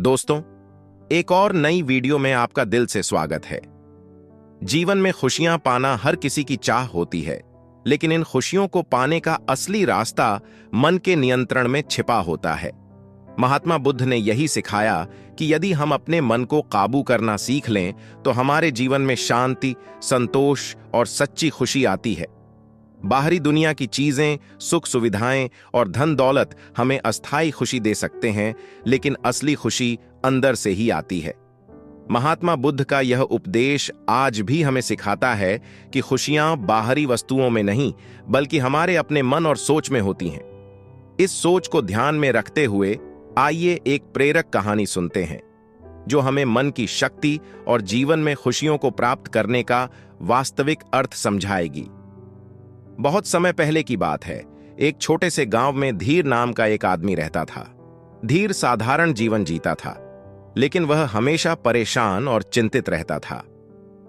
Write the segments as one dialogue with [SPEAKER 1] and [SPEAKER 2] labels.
[SPEAKER 1] दोस्तों, एक और नई वीडियो में आपका दिल से स्वागत है। जीवन में खुशियां पाना हर किसी की चाह होती है, लेकिन इन खुशियों को पाने का असली रास्ता मन के नियंत्रण में छिपा होता है। महात्मा बुद्ध ने यही सिखाया कि यदि हम अपने मन को काबू करना सीख लें तो हमारे जीवन में शांति, संतोष और सच्ची खुशी आती है। बाहरी दुनिया की चीजें, सुख सुविधाएं और धन दौलत हमें अस्थायी खुशी दे सकते हैं, लेकिन असली खुशी अंदर से ही आती है। महात्मा बुद्ध का यह उपदेश आज भी हमें सिखाता है कि खुशियां बाहरी वस्तुओं में नहीं, बल्कि हमारे अपने मन और सोच में होती हैं। इस सोच को ध्यान में रखते हुए आइए एक प्रेरक कहानी सुनते हैं, जो हमें मन की शक्ति और जीवन में खुशियों को प्राप्त करने का वास्तविक अर्थ समझाएगी। बहुत समय पहले की बात है। एक छोटे से गांव में धीर नाम का एक आदमी रहता था। धीर साधारण जीवन जीता था, लेकिन वह हमेशा परेशान और चिंतित रहता था।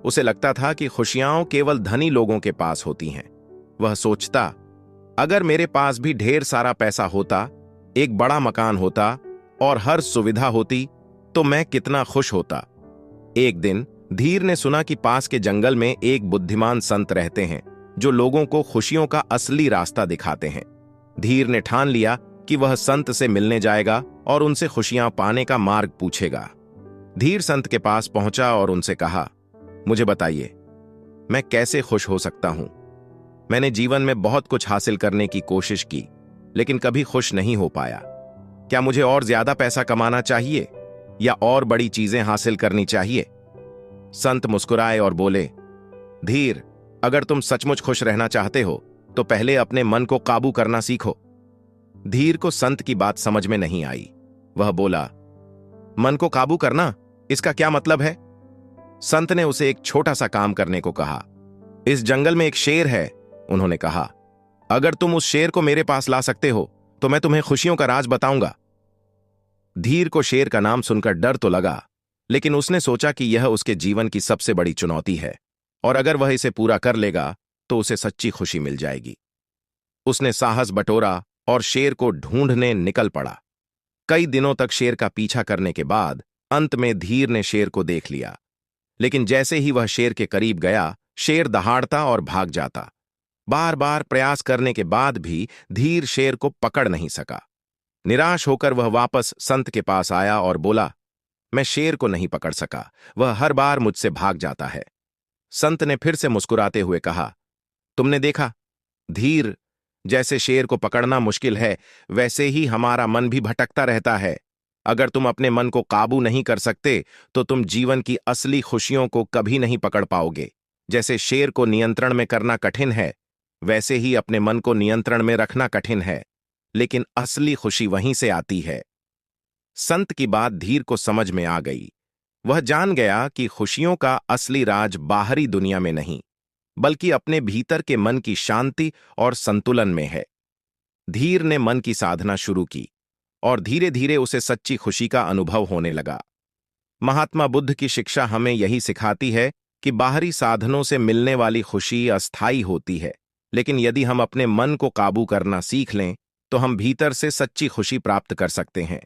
[SPEAKER 1] उसे लगता था कि खुशियां केवल धनी लोगों के पास होती हैं। वह सोचता, अगर मेरे पास भी ढेर सारा पैसा होता, एक बड़ा मकान होता और हर सुविधा होती, तो मैं कितना खुश होता। एक दिन धीर ने सुना कि पास के जंगल में एक बुद्धिमान संत रहते हैं, जो लोगों को खुशियों का असली रास्ता दिखाते हैं। धीर ने ठान लिया कि वह संत से मिलने जाएगा और उनसे खुशियां पाने का मार्ग पूछेगा। धीर संत के पास पहुंचा और उनसे कहा, मुझे बताइए, मैं कैसे खुश हो सकता हूं? मैंने जीवन में बहुत कुछ हासिल करने की कोशिश की, लेकिन कभी खुश नहीं हो पाया। क्या मुझे और ज्यादा पैसा कमाना चाहिए या और बड़ी चीजें हासिल करनी चाहिए? संत मुस्कुराए और बोले, धीर, अगर तुम सचमुच खुश रहना चाहते हो तो पहले अपने मन को काबू करना सीखो। धीर को संत की बात समझ में नहीं आई। वह बोला, मन को काबू करना, इसका क्या मतलब है? संत ने उसे एक छोटा सा काम करने को कहा। इस जंगल में एक शेर है, उन्होंने कहा। अगर तुम उस शेर को मेरे पास ला सकते हो तो मैं तुम्हें खुशियों का राज बताऊंगा। धीर को शेर का नाम सुनकर डर तो लगा, लेकिन उसने सोचा कि यह उसके जीवन की सबसे बड़ी चुनौती है और अगर वह इसे पूरा कर लेगा तो उसे सच्ची खुशी मिल जाएगी। उसने साहस बटोरा और शेर को ढूंढने निकल पड़ा। कई दिनों तक शेर का पीछा करने के बाद अंत में धीर ने शेर को देख लिया, लेकिन जैसे ही वह शेर के करीब गया, शेर दहाड़ता और भाग जाता। बार बार प्रयास करने के बाद भी धीर शेर को पकड़ नहीं सका। निराश होकर वह वापस संत के पास आया और बोला, मैं शेर को नहीं पकड़ सका, वह हर बार मुझसे भाग जाता है। संत ने फिर से मुस्कुराते हुए कहा, तुमने देखा धीर, जैसे शेर को पकड़ना मुश्किल है, वैसे ही हमारा मन भी भटकता रहता है। अगर तुम अपने मन को काबू नहीं कर सकते तो तुम जीवन की असली खुशियों को कभी नहीं पकड़ पाओगे। जैसे शेर को नियंत्रण में करना कठिन है, वैसे ही अपने मन को नियंत्रण में रखना कठिन है, लेकिन असली खुशी वहीं से आती है। संत की बात धीर को समझ में आ गई। वह जान गया कि खुशियों का असली राज बाहरी दुनिया में नहीं, बल्कि अपने भीतर के मन की शांति और संतुलन में है। धीर ने मन की साधना शुरू की और धीरे धीरे उसे सच्ची खुशी का अनुभव होने लगा। महात्मा बुद्ध की शिक्षा हमें यही सिखाती है कि बाहरी साधनों से मिलने वाली खुशी अस्थायी होती है, लेकिन यदि हम अपने मन को काबू करना सीख लें तो हम भीतर से सच्ची खुशी प्राप्त कर सकते हैं।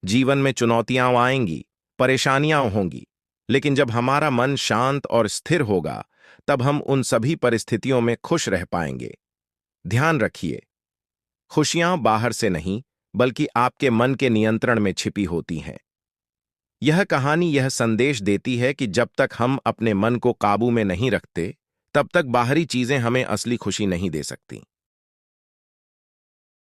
[SPEAKER 1] जीवन में चुनौतियां आएंगी, परेशानियां होंगी, लेकिन जब हमारा मन शांत और स्थिर होगा, तब हम उन सभी परिस्थितियों में खुश रह पाएंगे। ध्यान रखिए, खुशियां बाहर से नहीं, बल्कि आपके मन के नियंत्रण में छिपी होती हैं। यह कहानी यह संदेश देती है कि जब तक हम अपने मन को काबू में नहीं रखते, तब तक बाहरी चीजें हमें असली खुशी नहीं दे सकती।